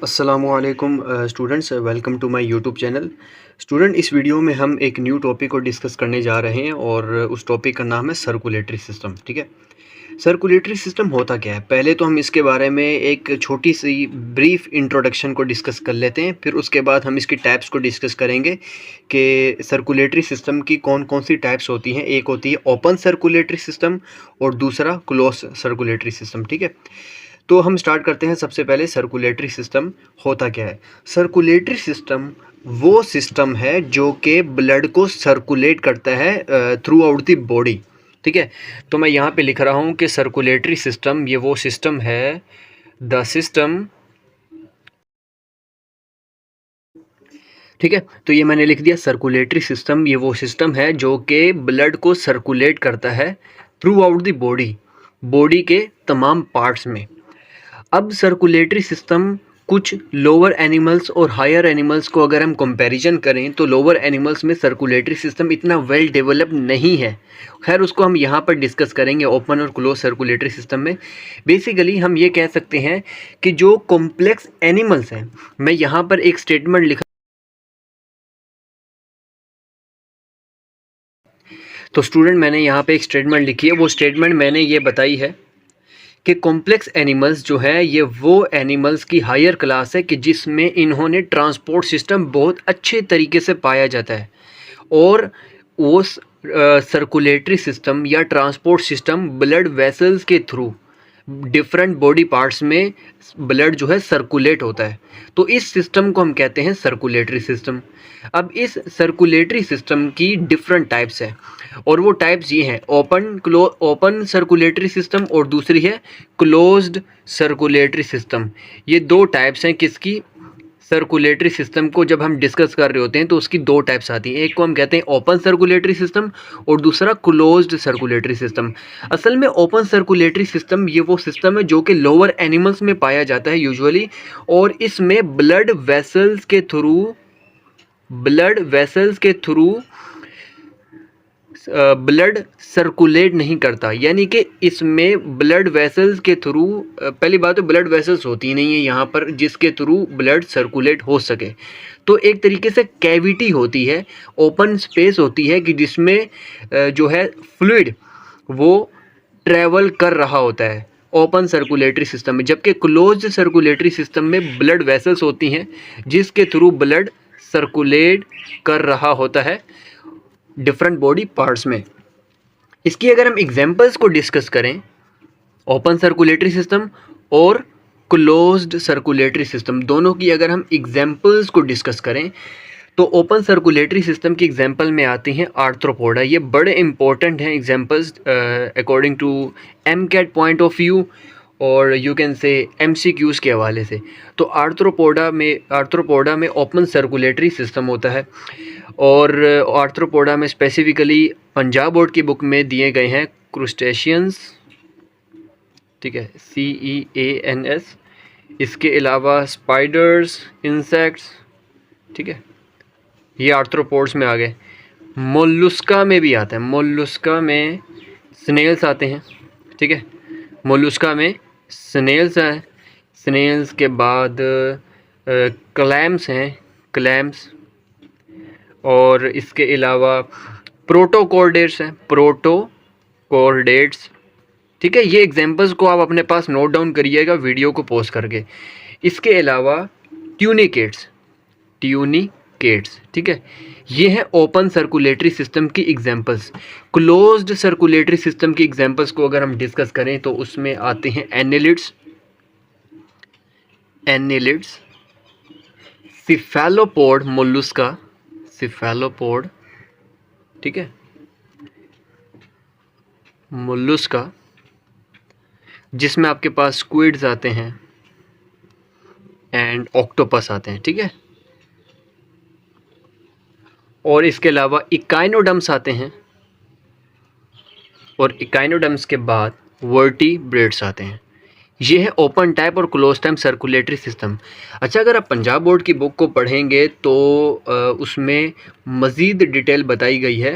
अस्सलामुअलैकुम students, welcome to my YouTube channel. Student, इस video में हम एक न्यू टॉपिक को डिस्कस करने जा रहे हैं और उस टॉपिक का नाम है सर्कुलेटरी सिस्टम। ठीक है, सर्कुलेटरी सिस्टम होता क्या है? पहले तो हम इसके बारे में एक छोटी सी ब्रीफ इंट्रोडक्शन को डिस्कस कर लेते हैं, फिर उसके बाद हम इसकी टाइप्स को डिस्कस करेंगे कि सर्कुलेटरी सिस्टम की कौन कौन सी टाइप्स होती हैं। एक होती है ओपन सर्कुलेटरी सिस्टम और दूसरा क्लोज सर्कुलेटरी सिस्टम। ठीक है, तो हम स्टार्ट करते हैं। सबसे पहले सर्कुलेटरी सिस्टम होता क्या है? सर्कुलेटरी सिस्टम वो सिस्टम है जो कि ब्लड को सर्कुलेट करता है थ्रू आउट द बॉडी। ठीक है, तो मैं यहाँ पे लिख रहा हूँ कि सर्कुलेटरी सिस्टम ये वो सिस्टम है, द सिस्टम। ठीक है, तो ये मैंने लिख दिया, सर्कुलेटरी सिस्टम ये वो सिस्टम है जो कि ब्लड को सर्कुलेट करता है through out the body, body के तमाम पार्ट्स में। अब सर्कुलेटरी सिस्टम कुछ लोअर एनिमल्स और हायर एनिमल्स को अगर हम कंपैरिजन करें तो लोअर एनिमल्स में सर्कुलेटरी सिस्टम इतना वेल डेवलप नहीं है। खैर, उसको हम यहाँ पर डिस्कस करेंगे ओपन और क्लोज सर्कुलेटरी सिस्टम में। बेसिकली हम ये कह सकते हैं कि जो कॉम्प्लेक्स एनिमल्स हैं, मैं यहाँ पर एक स्टेटमेंट लिखा, तो स्टूडेंट मैंने यहाँ पे एक स्टेटमेंट लिखी है। वो स्टेटमेंट मैंने ये बताई है कि कॉम्प्लेक्स एनिमल्स जो है ये वो एनिमल्स की हायर क्लास है कि जिसमें इन्होंने ट्रांसपोर्ट सिस्टम बहुत अच्छे तरीके से पाया जाता है, और वो सर्कुलेटरी सिस्टम या ट्रांसपोर्ट सिस्टम ब्लड वेसल्स के थ्रू डिफरेंट बॉडी पार्ट्स में ब्लड जो है सर्कुलेट होता है। तो इस सिस्टम को हम कहते हैं सर्कुलेटरी सिस्टम। अब इस सर्कुलेटरी सिस्टम की डिफरेंट टाइप्स है, और वो टाइप्स ये हैं, ओपन सर्कुलेटरी सिस्टम और दूसरी है क्लोज्ड सर्कुलेटरी सिस्टम। ये दो टाइप्स हैं किसकी? सर्कुलेटरी सिस्टम को जब हम डिस्कस कर रहे होते हैं तो उसकी दो टाइप्स आती हैं। एक को हम कहते हैं ओपन सर्कुलेटरी सिस्टम और दूसरा क्लोज्ड सर्कुलेटरी सिस्टम। असल में ओपन सर्कुलेटरी सिस्टम ये वो सिस्टम है जो कि लोअर एनिमल्स में पाया जाता है यूजुअली, और इसमें ब्लड वेसल्स के थ्रू ब्लड सर्कुलेट नहीं करता, यानी कि इसमें ब्लड वेसल्स के थ्रू, पहली बात तो ब्लड वेसल्स होती नहीं है यहाँ पर जिसके थ्रू ब्लड सर्कुलेट हो सके। तो एक तरीके से कैविटी होती है, ओपन स्पेस होती है कि जिसमें जो है फ्लूइड वो ट्रैवल कर रहा होता है ओपन सर्कुलेटरी सिस्टम में। जबकि क्लोज्ड सर्कुलेटरी सिस्टम में ब्लड वेसल्स होती हैं जिसके थ्रू ब्लड सर्कुलेट कर रहा होता है डिफरेंट बॉडी पार्ट्स में। इसकी अगर हम एग्जांपल्स को डिस्कस करें, ओपन सर्कुलेटरी सिस्टम और क्लोज्ड सर्कुलेटरी सिस्टम दोनों की अगर हम एग्जांपल्स को डिस्कस करें तो ओपन सर्कुलेटरी सिस्टम की एग्जांपल में आती हैं आर्थ्रोपोडा। ये बड़े इंपॉर्टेंट हैं examples according to MCAT point of view, और यू कैन से एमसीक्यूज़ के हवाले से। तो आर्थ्रोपोडा में ओपन सर्कुलेटरी सिस्टम होता है, और आर्थ्रोपोडा में स्पेसिफिकली पंजाब बोर्ड की बुक में दिए गए हैं क्रूस्टेशियंस। ठीक है, CEANS। इसके अलावा स्पाइडर्स, इंसेक्ट्स। ठीक है, ये आर्थ्रोपोड्स में आ गए। मोलुस्का में भी आता है, मोलुस्का में स्नेल्स आते हैं। ठीक है, मोलुस्का में स्नेल्स हैं। स्नेल्स के बाद क्लैम्स हैं, क्लैम्स। और इसके अलावा प्रोटोकॉर्डेट्स हैं, प्रोटोकॉर्डेट्स। ठीक है, ये एग्जांपल्स को आप अपने पास नोट डाउन करिएगा वीडियो को पॉज करके। इसके अलावा ट्यूनिकेट्स। ठीक है, ये है ओपन सर्कुलेटरी सिस्टम की एग्जांपल्स। क्लोज्ड सर्कुलेटरी सिस्टम की एग्जांपल्स को अगर हम डिस्कस करें तो उसमें आते हैं एनेलिड्स, सिफेलोपोड, मोलुस्का, सिफेलोपोड। ठीक है, मोलुस्का जिसमें आपके पास स्क्विड्स आते हैं एंड ऑक्टोपस आते हैं। ठीक है, और इसके अलावा इकाइनोडर्म्स आते हैं, और इकाइनोडर्म्स के बाद वर्टिब्रेट्स आते हैं। ये है ओपन टाइप और क्लोज टाइप सर्कुलेटरी सिस्टम। अच्छा, अगर आप पंजाब बोर्ड की बुक को पढ़ेंगे तो उसमें मज़ीद डिटेल बताई गई है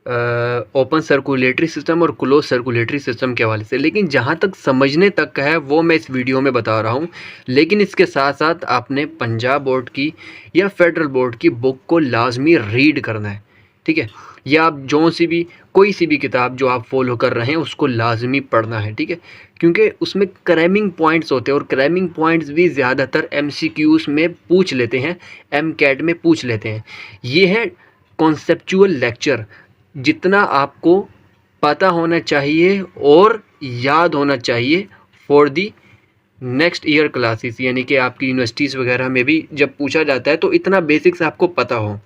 ओपन सर्कुलेटरी सिस्टम और क्लोज सर्कुलेटरी सिस्टम के हवाले से। लेकिन जहाँ तक समझने तक का है वो मैं इस वीडियो में बता रहा हूँ। लेकिन इसके साथ साथ आपने पंजाब बोर्ड की या फेडरल बोर्ड की बुक को लाजमी रीड करना है, ठीक है। या आप जो सी भी कोई सी भी किताब जो आप फॉलो कर रहे हैं उसको लाजमी पढ़ना है, ठीक है। क्योंकि उसमें क्रैमिंग पॉइंट्स होते हैं और क्रैमिंग पॉइंट्स भी ज़्यादातर MCQs में पूछ लेते हैं, MCAT में पूछ लेते हैं। ये है कॉन्सेप्चुअल लेक्चर, जितना आपको पता होना चाहिए और याद होना चाहिए for the next year classes, यानी कि आपकी यूनिवर्सिटीज़ वगैरह में भी जब पूछा जाता है तो इतना बेसिक्स आपको पता हो।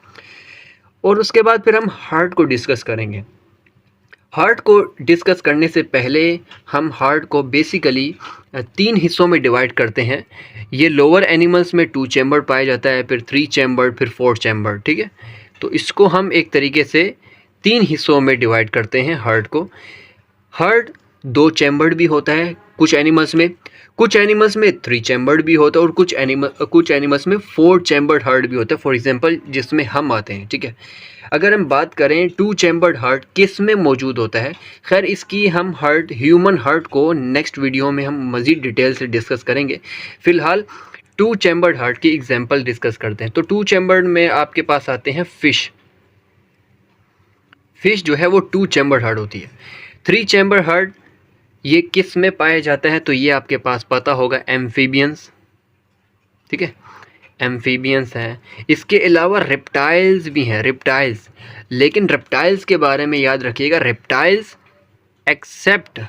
और उसके बाद फिर हम हार्ट को डिस्कस करेंगे। हार्ट को डिस्कस करने से पहले हम हार्ट को बेसिकली 3 हिस्सों में डिवाइड करते हैं। ये लोअर एनिमल्स में 2 चैम्बर पाया जाता है, फिर 3 चैम्बर, फिर 4 चैम्बर, ठीक है। तो इसको हम एक तरीके से 3 हिस्सों में डिवाइड करते हैं हार्ट को। हार्ट 2 चैम्बर्ड भी होता है कुछ एनिमल्स में 3 चैम्बर्ड भी होता है और कुछ एनिमल्स में 4 चैम्बर्ड हार्ट भी होता है, फॉर एग्जांपल जिसमें हम आते हैं, ठीक है। अगर हम बात करें 2 चैम्बर्ड हार्ट किस में मौजूद होता है, खैर इसकी हम ह्यूमन हार्ट को नेक्स्ट वीडियो में हम मज़ीद डिटेल से डिस्कस करेंगे। फ़िलहाल 2 चैम्बर्ड हार्ट की एग्जांपल डिस्कस करते हैं। तो 2 चैम्बर्ड में आपके पास आते हैं फिश जो है वो 2 चैम्बर्ड हार्ट होती है। 3 चैम्बर हार्ट ये किस में पाया जाता है, तो ये आपके पास पता होगा एम्फीबियंस, ठीक है, एम्फीबियंस हैं। इसके अलावा रेप्टाइल्स भी हैं, रेप्टाइल्स। लेकिन रेप्टाइल्स के बारे में याद रखिएगा, रेप्टाइल्स एक्सेप्ट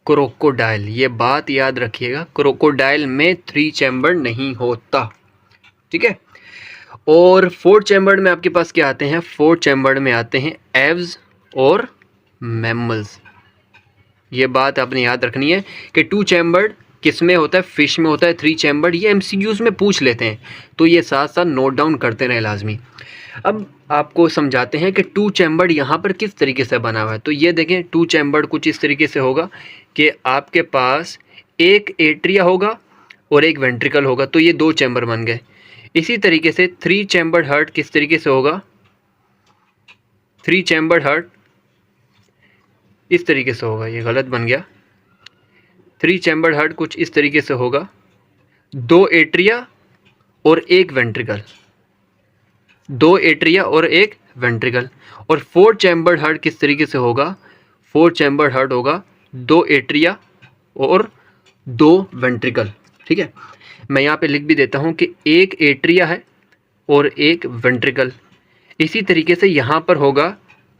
क्रोकोडाइल, ये बात याद रखिएगा, क्रोकोडाइल में 3 चैम्बर नहीं होता, ठीक है। और 4 चैम्बर में आपके पास क्या आते हैं, 4 चैम्बर में आते हैं एव्स और मैमल्स। ये बात आपने याद रखनी है कि 2 चैम्बर्ड किस में होता है, फिश में होता है। 3 चैम्बर्ड ये MCQs में पूछ लेते हैं, तो ये साथ साथ नोट डाउन करते रहे लाजमी। अब आपको समझाते हैं कि 2 चैम्बर्ड यहाँ पर किस तरीके से बना हुआ है। तो ये देखें 2 चैम्बर्ड कुछ इस तरीके से होगा कि आपके पास एक एट्रिया होगा और एक वेंट्रिकल होगा, तो ये 2 चैम्बर बन गए। इसी तरीके से 3 चैम्बर्ड हार्ट किस तरीके से होगा, 3 चैम्बर्ड हार्ट इस तरीके से होगा, ये गलत बन गया। 3 चैम्बर्ड हार्ट कुछ इस तरीके से होगा, 2 एट्रिया और एक वेंट्रिकल, 2 एट्रिया और एक वेंट्रिकल। और 4 चैम्बर्ड हार्ट किस तरीके से होगा, 4 चैम्बर्ड हार्ट होगा 2 एट्रिया और 2 वेंट्रिकल, ठीक है। मैं यहाँ पे लिख भी देता हूँ कि एक एट्रिया है और एक वेंट्रिकल। इसी तरीके से यहाँ पर होगा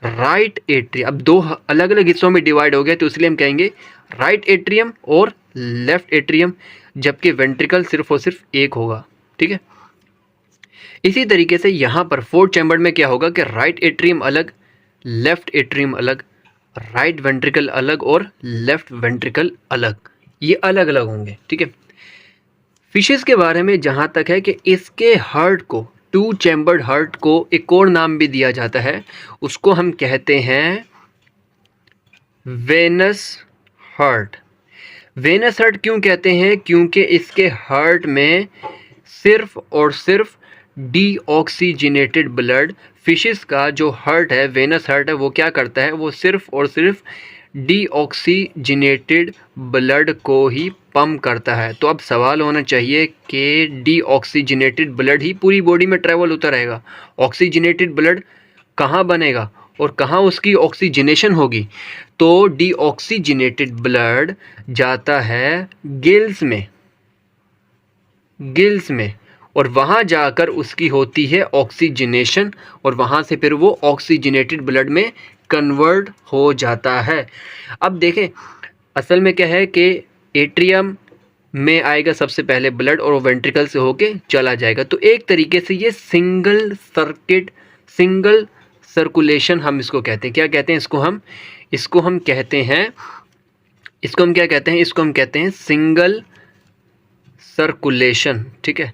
राइट एट्रियम। अब 2 अलग अलग हिस्सों में डिवाइड हो गए, तो इसलिए हम कहेंगे राइट एट्रियम और लेफ्ट एट्रियम, जबकि वेंट्रिकल सिर्फ और सिर्फ एक होगा, ठीक है। इसी तरीके से यहाँ पर 4 चैम्बर में क्या होगा कि राइट एट्रियम अलग, लेफ्ट एट्रियम अलग, राइट वेंट्रिकल अलग और लेफ्ट वेंट्रिकल अलग, ये अलग अलग होंगे, ठीक है। फिशेस के बारे में जहाँ तक है कि इसके हार्ट को, 2 चैम्बर्ड हार्ट को एक और नाम भी दिया जाता है, उसको हम कहते हैं वेनस हार्ट। वेनस हार्ट क्यों कहते हैं, क्योंकि इसके हार्ट में सिर्फ और सिर्फ डीऑक्सीजनेटेड ब्लड, फिशेस का जो हार्ट है, वेनस हार्ट है, वो क्या करता है, वो सिर्फ और सिर्फ डीऑक्सीजनेटेड ब्लड को ही पंप करता है। तो अब सवाल होना चाहिए कि डीऑक्सीजनेटेड ब्लड ही पूरी बॉडी में ट्रैवल होता रहेगा, ऑक्सीजनेटेड ब्लड कहाँ बनेगा और कहाँ उसकी ऑक्सीजनेशन होगी। तो डीऑक्सीजनेटेड ब्लड जाता है गिल्स में और वहाँ जाकर उसकी होती है ऑक्सीजनेशन और वहाँ से फिर वो ऑक्सीजनेटेड ब्लड में कन्वर्ट हो जाता है। अब देखें असल में क्या है कि एट्रियम में आएगा सबसे पहले ब्लड और वेंट्रिकल से होके चला जाएगा। तो एक तरीके से ये सिंगल सर्कुलेशन हम इसको कहते हैं। क्या कहते हैं इसको हम कहते हैं सिंगल सर्कुलेशन, ठीक है।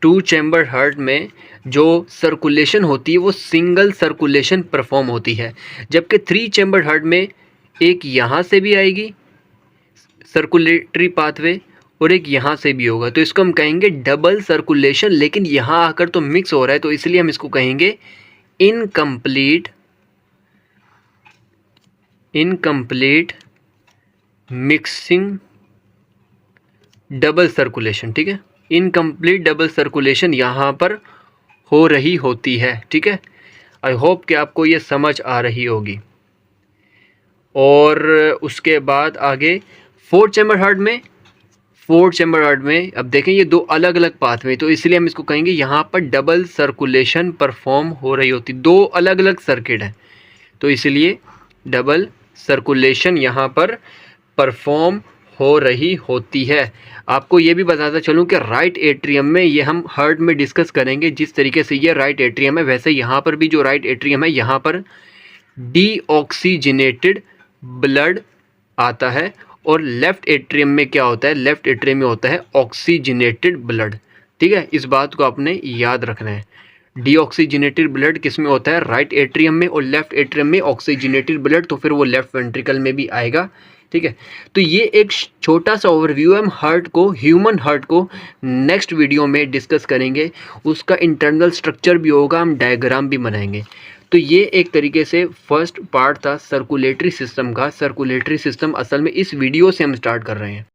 2 चैम्बर हार्ट में जो सर्कुलेशन होती है वो सिंगल सर्कुलेशन परफॉर्म होती है, जबकि 3 चैम्बर हार्ट में एक यहाँ से भी आएगी सर्कुलेटरी पाथवे और एक यहाँ से भी होगा, तो इसको हम कहेंगे डबल सर्कुलेशन। लेकिन यहाँ आकर तो मिक्स हो रहा है, तो इसलिए हम इसको कहेंगे incomplete incomplete mixing double circulation, ठीक है, इनकम्प्लीट डबल सर्कुलेशन यहाँ पर हो रही होती है, ठीक है। आई होप कि आपको ये समझ आ रही होगी। और उसके बाद आगे फोर्थ चैम्बर हार्ट में अब देखें ये दो अलग अलग पाथवे, तो इसलिए हम इसको कहेंगे यहाँ पर डबल सर्कुलेशन परफॉर्म हो रही होती, दो अलग अलग सर्किट हैं, तो इसलिए डबल सर्कुलेशन यहाँ पर परफॉर्म हो रही होती है। आपको ये भी बताता चलूँ कि राइट एट्रियम में, ये हम हार्ट में डिस्कस करेंगे, जिस तरीके से ये राइट एट्रियम है वैसे यहाँ पर भी जो राइट एट्रियम है यहाँ पर डीऑक्सीजनेटेड ब्लड आता है, और लेफ़्ट एट्रियम में क्या होता है, लेफ़्ट एट्रियम में होता है ऑक्सीजनेटेड ब्लड, ठीक है। इस बात को आपने याद रखना है। डीऑक्सीजनेटेड ब्लड किस में होता है, राइट एट्रियम में, और लेफ़्ट एट्रियम में ऑक्सीजनेटेड ब्लड, तो फिर वो लेफ़्ट वेंट्रिकल में भी आएगा, ठीक है। तो ये एक छोटा सा ओवरव्यू है, हम हार्ट को, ह्यूमन हार्ट को नेक्स्ट वीडियो में डिस्कस करेंगे, उसका इंटरनल स्ट्रक्चर भी होगा, हम डायग्राम भी बनाएंगे। तो ये एक तरीके से फर्स्ट पार्ट था सर्कुलेटरी सिस्टम का। सर्कुलेटरी सिस्टम असल में इस वीडियो से हम स्टार्ट कर रहे हैं।